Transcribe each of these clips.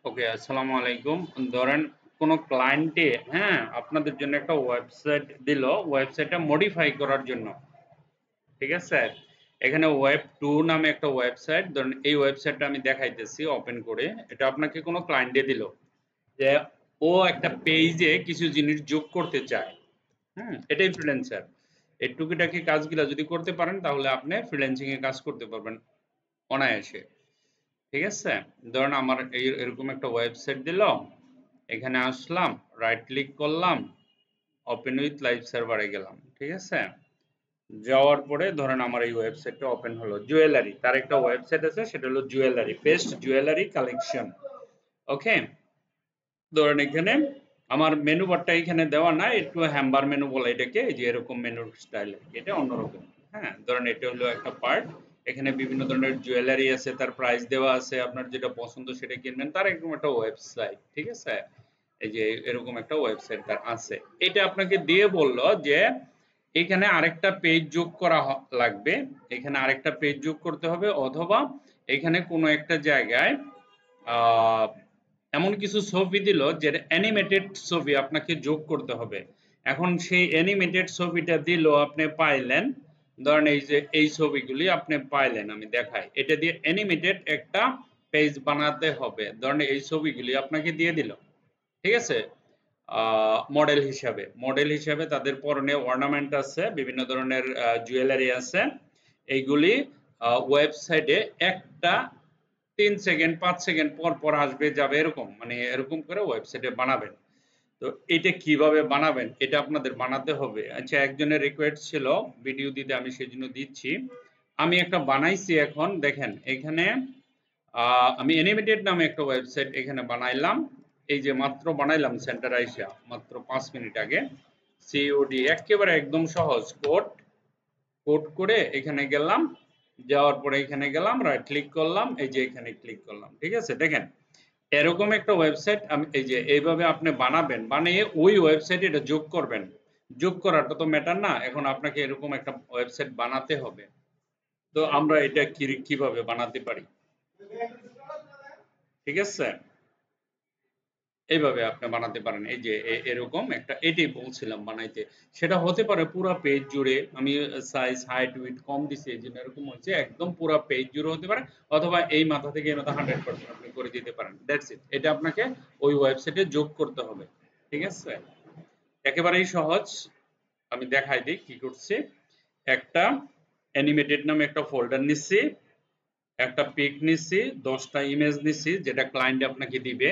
ওকে, আসসালামু আলাইকুম। ধরেন কোনো ক্লায়েন্টে হ্যাঁ আপনাদের জন্য একটা ওয়েবসাইট দিল, ওয়েবসাইটটা মডিফাই করার জন্য। ঠিক আছে, এখানে ওয়েব টু নামে একটা ওয়েবসাইট, ধরেন এই ওয়েবসাইটটা আমি দেখাইতেছি ওপেন করে। এটা আপনাকে কোনো ক্লায়েন্টে দিল যে ও একটা পেজে কিছু জিনিস যোগ করতে চায়। এটাই ফ্রিল্যান্সার। এই টুকিটাকি কাজগুলো যদি করতে পারেন তাহলে আপনি ফ্রিল্যান্সিং এ কাজ করতে পারবেন অনায়াসে। ঠিক আছে, ধরুন আমার এরকম একটা ওয়েবসাইট দিল, এখানে আসলাম, রাইট ক্লিক করলাম, ওপেন উইথ লাইভ সার্ভারে গেলাম। ঠিক আছে, যাওয়ার পরে ধরেন আমার এই ওয়েবসাইটটা ওপেন হলো। জুয়েলারি, তার একটা ওয়েবসাইট আছে, সেটা হলো জুয়েলারি, বেস্ট জুয়েলারি কালেকশন। ওকে, ধরেন এখানে আমার মেনু বারটা এখানে দেওয়া না, একটু হ্যাম্বার মেনু বলে এটাকে, এই যে এরকম মেনুর স্টাইল, এটা অন্যরকম। হ্যাঁ, ধরেন এটা হলো একটা পার্ট, এখানে বিভিন্ন ধরনের জুয়েলারি আছে, তার প্রাইস দেওয়া আছে, আপনার যেটা পছন্দ সেটা কিনবেন, তার এরকম একটা ওয়েবসাইট। ঠিক আছে, এই যে এরকম একটা ওয়েবসাইট তার আছে। এটা আপনাকে দিয়ে বললো যে এখানে আরেকটা পেজ যোগ করা লাগবে, এখানে আরেকটা পেজ যোগ করতে হবে, অথবা এখানে কোনো একটা জায়গায় আহ এমন কিছু ছবি দিল যে অ্যানিমেটেড ছবি আপনাকে যোগ করতে হবে। এখন সেই অ্যানিমেটেড ছবিটা দিল, আপনি পাইলেন, ধরেন এই যে এই ছবিগুলি আপনি পাইলেন, আমি দেখাই, এটা দিয়ে অ্যানিমেটেড একটা পেজ বানাতে হবে। ধরেন এই ছবিগুলি আপনাকে দিয়ে দিল। ঠিক আছে, মডেল হিসাবে তাদের পরনে অর্নামেন্ট আছে, বিভিন্ন ধরনের জুয়েলারি আছে। এইগুলি ওয়েবসাইটে একটা 3 সেকেন্ড 5 সেকেন্ড পর পর আসবে যাবে, এরকম মানে এরকম করে ওয়েবসাইটে বানাবেন। তো এটা কিভাবে বানাবেন এটা আপনাদের বানাতে হবে। আচ্ছা, একজনের রিকোয়েস্ট ছিল ভিডিও দিতে, আমি সেই জন্য দিচ্ছি। আমি একটা বানাইছি, এখন দেখেন এখানে আমি অ্যানিমেটেড নামে একটা ওয়েবসাইট এখানে বানাইলাম। এই যে মাত্র বানাইলাম, সেন্টার আইসা মাত্র 5 মিনিট আগে। সিওডি একেবারে একদম সহজ কোড, কোড করে এখানে গেলাম, যাওয়ার পরে এখানে গেলাম, রাইট ক্লিক করলাম, এই যে এখানে ক্লিক করলাম। ঠিক আছে, দেখেন এরকম একটা ওয়েবসাইট আমি এই যে এইভাবে আপনি বানাবেন, বানিয়ে ওই ওয়েবসাইটে এটা যোগ করবেন। যোগ করাটা তো ম্যাটার না, এখন আপনাকে এরকম একটা ওয়েবসাইট বানাতে হবে। তো আমরা এটা কিভাবে বানাতে পারি, ঠিক আছে, এইভাবে আপনি বানাতে পারেন। এই যে এরকম একটা, এটাই বলছিলাম বানাইতে। সেটা হতে পারে পুরো পেজ জুড়ে, আমি সাইজ হাইট উইডথ কম দিছি এই জন্য এরকম হচ্ছে, একদম পুরো পেজ জুড়ে হতে পারে, অথবা এই মাথা থেকে এই মাথা 100% আপনি করে দিতে পারেন। দ্যাটস ইট, এটা আপনাকে ওই ওয়েবসাইটে যোগ করতে হবে। ঠিক আছে, একেবারেই সহজ। আমি দেখাই দিই কি করছি। একটা অ্যানিমেটেড নামে একটা ফোল্ডার নিচ্ছি, একটা পিক নিচ্ছি, 10টা ইমেজ নিচ্ছি যেটা ক্লায়েন্ট আপনাকে দিবে।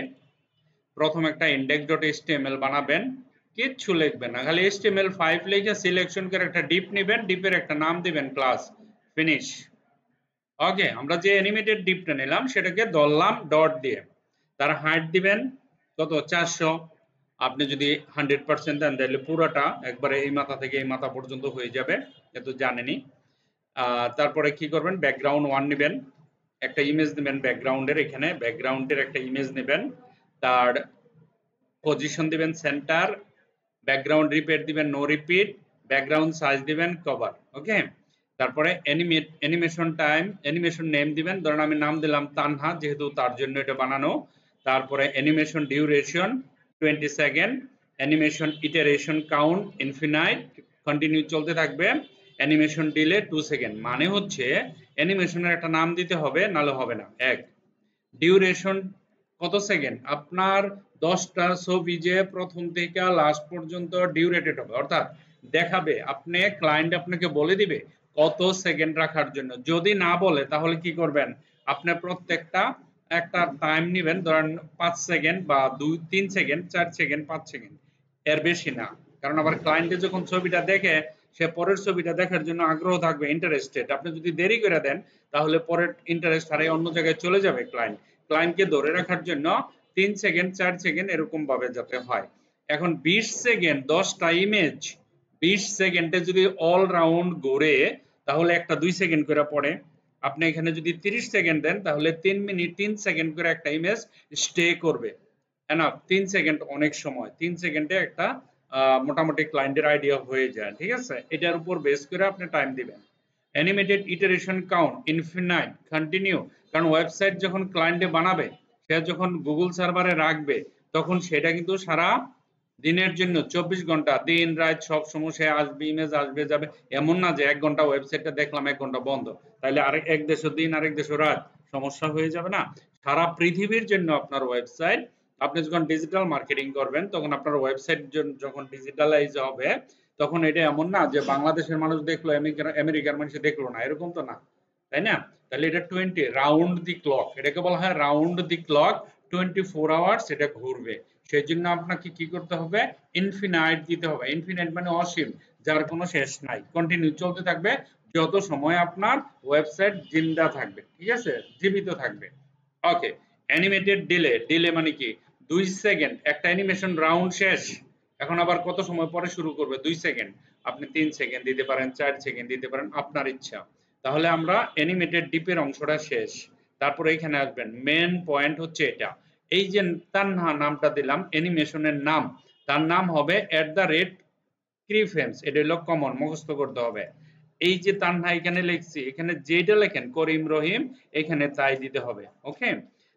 প্রথম একটা index.html বানাবেন, কিচ্ছু লিখবেন না, খালি html5 লিখে সিলেকশন করে একটা ডিপ নেবেন, ডিপের একটা নাম দিবেন ক্লাস, ফিনিশ। ওকে, আমরা যে অ্যানিমেটেড ডিপটা নিলাম সেটাকে ধরলাম ডট দিয়ে, তার হাইট দিবেন কত, 400। আপনি যদি 100% দেন তাহলে পুরোটা একবারে এই মাথা থেকে এই মাথা পর্যন্ত হয়ে যাবে, এ তো জানেনই। তারপরে কি করবেন, ব্যাকগ্রাউন্ড 1 নেবেন, একটা ইমেজ নেবেন ব্যাকগ্রাউন্ডের, এখানে ব্যাকগ্রাউন্ডের একটা ইমেজ নেবেন, তার পজিশন দিবেন সেন্টার, ব্যাকগ্রাউন্ড রিপিট দিবেন নো রিপিট, ব্যাকগ্রাউন্ড সাইজ দিবেন কভার। ওকে, তারপরে অ্যানিমেশন টাইম, অ্যানিমেশন নেম দিবেন, ধরুন আমি নাম দিলাম তানহা, যেহেতু তার জন্য এটা বানানো। তারপরে animation duration 20 second, animation iteration count infinite, continue চলতে থাকবে। অ্যানিমেশন ডিলে 2 সেকেন্ড, মানে হচ্ছে অ্যানিমেশনের একটা নাম দিতে হবে, নালে হবে না। এক, ডিউরেশন কত সেকেন্ড, আপনার 10টা ছবি যে প্রথম থেকে লাস্ট পর্যন্ত ডিউরেটেড হবে, অর্থাৎ দেখাবে, আপনি ক্লায়েন্ট আপনাকে বলে দিবে কত সেকেন্ড রাখার জন্য। যদি না বলে তাহলে কি করবেন, আপনি প্রত্যেকটা একটা টাইম নেবেন, ধরেন 5 সেকেন্ড বা 2 3 সেকেন্ড 4 সেকেন্ড 5 সেকেন্ড, এর বেশি না। কারণ আবার ক্লায়েন্টে যখন ছবিটা দেখে, সে পরের ছবিটা দেখার জন্য আগ্রহ থাকবে, ইন্টারেস্টেড। আপনি যদি দেরি করে দেন তাহলে পরের ইন্টারেস্ট হারিয়ে অন্য জায়গায় চলে যাবে ক্লায়েন্ট। ক্লায়েন্টকে ধরে রাখার জন্য 3 সেকেন্ড 4 সেকেন্ড এরকম ভাবে যাতে হয়। এখন 20 সেকেন্ড 10টা ইমেজ, 20 সেকেন্ডে যদি অল রাউন্ড ঘুরে তাহলে একটা 2 সেকেন্ড করে পড়ে। আপনি এখানে যদি 30 সেকেন্ড দেন তাহলে 3 মিনিট 3 সেকেন্ড করে একটা ইমেজ স্টে করবে। এনাফ, 3 সেকেন্ড অনেক সময়, 3 সেকেন্ডে একটা মোটামুটি ক্লায়েন্টের আইডিয়া হয়ে যায়। ঠিক আছে, এটার উপর বেস করে আপনি টাইম দিবেন। Animated iteration count infinite continue, কারণ ওয়েবসাইট যখন ক্লায়েন্টে বানাবে সে যখন গুগল সার্ভারে রাখবে তখন সেটা কিন্তু সারা দিনের জন্য 24 ঘন্টা দিন রাত সব সময় সে আসবে, ইমেজ আসবে যাবে। এমন না যে 1 ঘন্টা ওয়েবসাইটটা দেখলাম 1 ঘন্টা বন্ধ, তাহলে আরেক এক দেশের দিন আরেক দেশের রাত, সমস্যা হয়ে যাবে না? সারা পৃথিবীর জন্য আপনার ওয়েবসাইট, আপনি যখন ডিজিটাল মার্কেটিং করবেন তখন আপনার ওয়েবসাইট যখন ডিজিটালাইজ হবে তখন এটা এমন না যে বাংলাদেশের মানুষ দেখলো আমেরিকার মানুষ দেখলো না, এরকম তো না, তাই না? তাহলে এটা 20 রাউন্ড দি ক্লক, এটাকে বলা হয় রাউন্ড দি ক্লক, 24 আওয়ার্স এটা ঘুরবে। সেই জন্য আপনাকে কি করতে হবে? ইনফিনাইট দিতে হবে। ইনফিনাইট মানে অসীম, যার কোনো শেষ নাই, কন্টিনিউ চলতে থাকবে যত সময় আপনার ওয়েবসাইট জিন্দা থাকবে, ঠিক আছে, জীবিত থাকবে। ওকে, অ্যানিমেটেড ডিলে, ডিলে মানে কি? 2 সেকেন্ড, একটা অ্যানিমেশন রাউন্ড শেষ, এখন আবার কত সময় পরে শুরু করবে? 2 সেকেন্ড, আপনি 3 সেকেন্ড দিতে পারেন, 4 সেকেন্ড দিতে পারেন, আপনার ইচ্ছা। তাহলে আমরা অ্যানিমেটেড ডিপের অংশটা শেষ। তারপরে এখানে আসবেন, মেন পয়েন্ট হচ্ছে এটা, এই যে তানহা নামটা দিলাম অ্যানিমেশনের নাম, তার নাম হবে @keyframes, এটা হলো কমন, মুখস্থ করতে হবে। এই যে তানহা এখানে লিখছি, এখানে যেটা লেখেন করিম রহিম, এখানে তাই দিতে হবে। ওকে,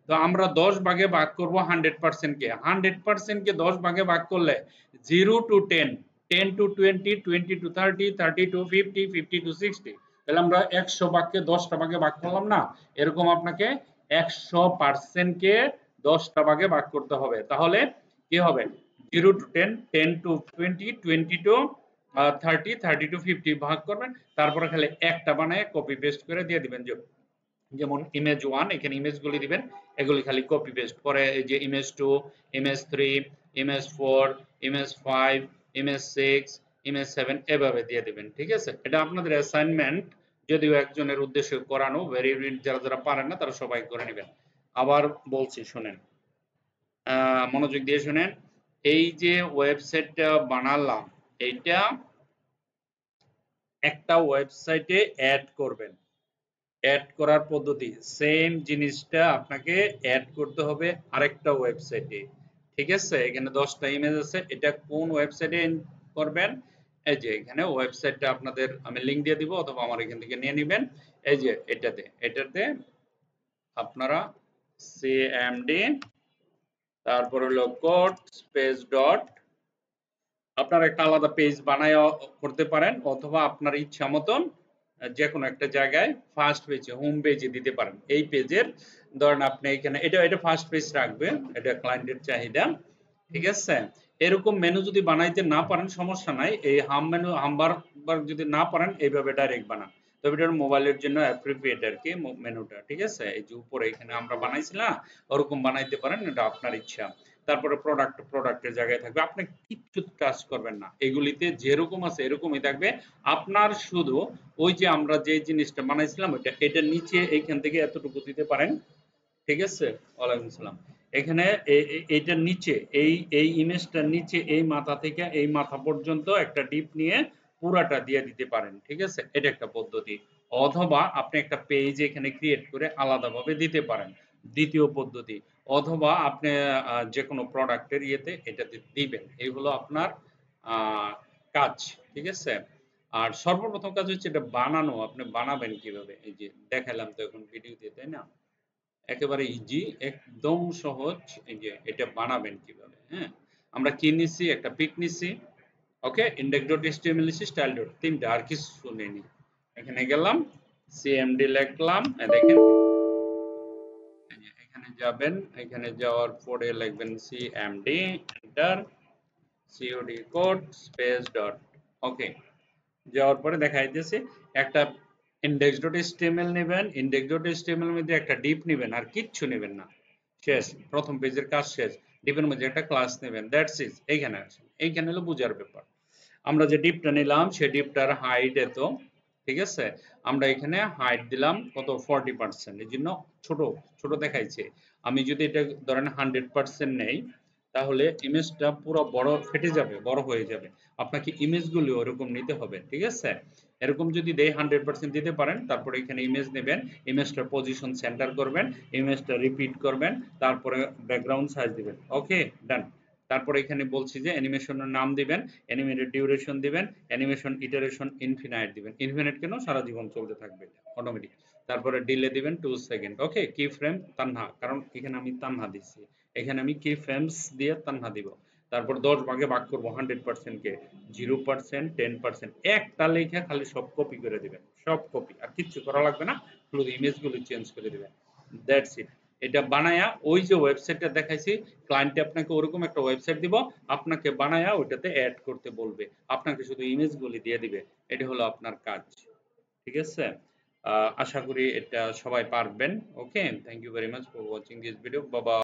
তো আমরা 10 ভাগে ভাগ করব 100% কে, 100% কে 10 ভাগে ভাগ করলে 0 to 10, 10 to 20, 20 to 30, 30 to 50, 50 to 60, তাহলে আমরা 100 ভাগকে 10টা ভাগে ভাগ করলাম না, এরকম আপনাকে 100% কে 10টা ভাগে ভাগ করতে হবে। তাহলে কি হবে? 0 to 10, 10 to 20, 20 to 30, 30 to 50 ভাগ করবেন, তারপরে খালি একটা বানায় কপি পেস্ট করে দিয়ে দিবেন। যেমন ইমেজ 1, এখানে ইমেজগুলি দিবেন, এগুলি খালি কপি পেস্ট করে, এই যে image 2, image 3, image 4, image 5, image 6, image 7 এভাবে দিয়ে দিবেন, ঠিক আছে? এটা আপনাদের অ্যাসাইনমেন্ট, যদিও একজনের উদ্দেশ্যে করানো, ভেরি যারা যারা পারেন না তারা সবাই করে নেবেন। আবার বলছি শুনেন, মনোযোগ দিয়ে শুনেন, এই যে ওয়েবসাইটটা বানালাম, এইটা একটা ওয়েবসাইটে অ্যাড করবেন। অ্যাড করার পদ্ধতি সেম জিনিসটা আপনাকে অ্যাড করতে হবে আরেকটা ওয়েবসাইটে, ঠিক আছে? এখানে 10টা ইমেজ আছে, এটা কোন ওয়েবসাইটে করবেন? এই যে এখানে ওয়েবসাইটটা আপনাদের আমি লিংক দিয়ে দিব, অথবা আমার এখান থেকে নিয়ে নেবেন। এই যে এটাতে আপনারা সিএমডি, তারপর হলো কোড স্পেস ডট, আপনারা একটা আলাদা পেজ বানায় করতে পারেন, অথবা আপনার ইচ্ছা মতন যে কোনো একটা জায়গায় ফার্স্ট পেজে, হোম পেজে দিতে পারেন। এই পেজের ধরেন আপনি এখানে এটা ফার্স্ট পেজ রাখবে, এটা ক্লায়েন্টের চাহিদা, ঠিক আছে? এরকম মেনু যদি বানাইতে না পারেন সমস্যা নাই, এই হামবার যদি না পারেন এইভাবে ডাইরেক্ট বানান, তবে এটা মোবাইলের জন্য অ্যাপ্রোপ্রিয়েট আর কি মেনুটা, ঠিক আছে? এই যে উপরে এখানে আমরা বানাইছি না, ওরকম বানাইতে পারেন, এটা আপনার ইচ্ছা। তারপরে প্রোডাক্টের জায়গায় থাকবে, আপনি কিচ্ছু টাচ করবেন না, এগুলিতে যেরকম আছে এরকমই থাকবে। আপনার শুধু ওই যে আমরা যে জিনিসটা বানাইছিলাম এটার নিচে এইখান থেকে এতটুকু দিতে পারেন, ঠিক আছে? ওয়ালাইকুম সালাম। এখানে এইটার নিচে এই ইমেজটার নিচে এই মাথা থেকে এই মাথা পর্যন্ত একটা ডিপ নিয়ে পুরাটা দিয়ে দিতে পারেন, ঠিক আছে? এটা একটা পদ্ধতি। অথবা আপনি একটা পেজ এখানে ক্রিয়েট করে আলাদাভাবে দিতে পারেন, দ্বিতীয় পদ্ধতি। অথবা আপনি যে কোনো প্রোডাক্টের ইয়েতে এটাতে দিবেন, এই হলো আপনার কাজ, ঠিক আছে? আর সর্বপ্রথম কাজ হচ্ছে এটা বানানো, আপনি বানাবেন কিভাবে, এই যে দেখালাম তো এখন ভিডিওতে, তাই না? একেবারে ইজি, একদম সহজ। এই যে এটা বানাবেন কিভাবে, হ্যাঁ? আমরা কি নিছি? একটা পিক নিছি, ওকে, index.html নিছি, style. তিনটা, আর কিছু নেই। এখানে গেলাম, cmd লিখলাম, দেখেন এখানে যাবেন, এখানে যাওয়ার পরে লিখবেন cmd, enter, cod code space dot, okay. যাওয়ার পরে দেখা যাচ্ছে একটা index.html নেবেন, index.html এর মধ্যে একটা ডিপ নেবেন, আর কিচ্ছু নেবেন না, শেষ, প্রথম পেজের কাজ শেষ। ডিপের মধ্যে একটা ক্লাস নেবেন, দ্যাটস ইট। এইখানে আসেন, এইখানে হলো বুঝার ব্যাপার। আমরা যে ডিপটা নিলাম সেই ডিপটার হাইট এত, ঠিক আছে? আমরা এখানে হাইট দিলাম কত? 40%, এর জন্য ছোট ছোট দেখাইছে। আমি যদি এটা ধরেন 100% নেই, তাহলে ইমেজটা পুরো বড় ফেটে যাবে, বড় হয়ে যাবে। আপনাকে ইমেজগুলো ওরকম নিতে হবে, ঠিক আছে? এরকম যদি দেই 100% দিতে পারেন, তারপরে এখানে ইমেজ নেবেন, ইমেজটার পজিশন সেন্টার করবেন, ইমেজটা রিপিট করবেন, তারপরে ব্যাকগ্রাউন্ড সাইজ দিবেন, ওকে, ডান। তারপরে এখানে বলছি যে অ্যানিমেশনের নাম দিবেন, অ্যানিমেটেড ডিউরেশন দিবেন, অ্যানিমেশন ইটারেশন ইনফিনাইট দিবেন। ইনফিনাইট কেন? সারা জীবন চলতে থাকবে, অটোমেটিক। তারপরে ডিলে দিবেন 2 সেকেন্ড। ওকে? কি ফ্রেম তানহা, কারণ এখানে আমি তানহা দিচ্ছি। এখানে আমি কি ফ্রেমস দিয়ে তানহা দিব। তারপর 10 ভাগে ভাগ করব 100% কে, 0%, 10%, একটা লেখা খালি সব কপি করে দিবেন। সব কপি, আর কিচ্ছু করা লাগবে না। শুধু ইমেজগুলো চেঞ্জ করে দিবেন। That's it. এটা বানায়া ওই যে ওয়েবসাইটটা দেখাইছি, ক্লায়েন্টে আপনাকে ওরকম একটা ওয়েবসাইট দিব, আপনাকে বানায়া ওইটাতে এড করতে বলবে। আপনাকে শুধু ইমেজগুলি দিয়ে দিবে। এটা হলো আপনার কাজ। ঠিক আছে? আশা করি এটা সবাই পারবেন। Okay? Thank you very much for watching this video. Bye by.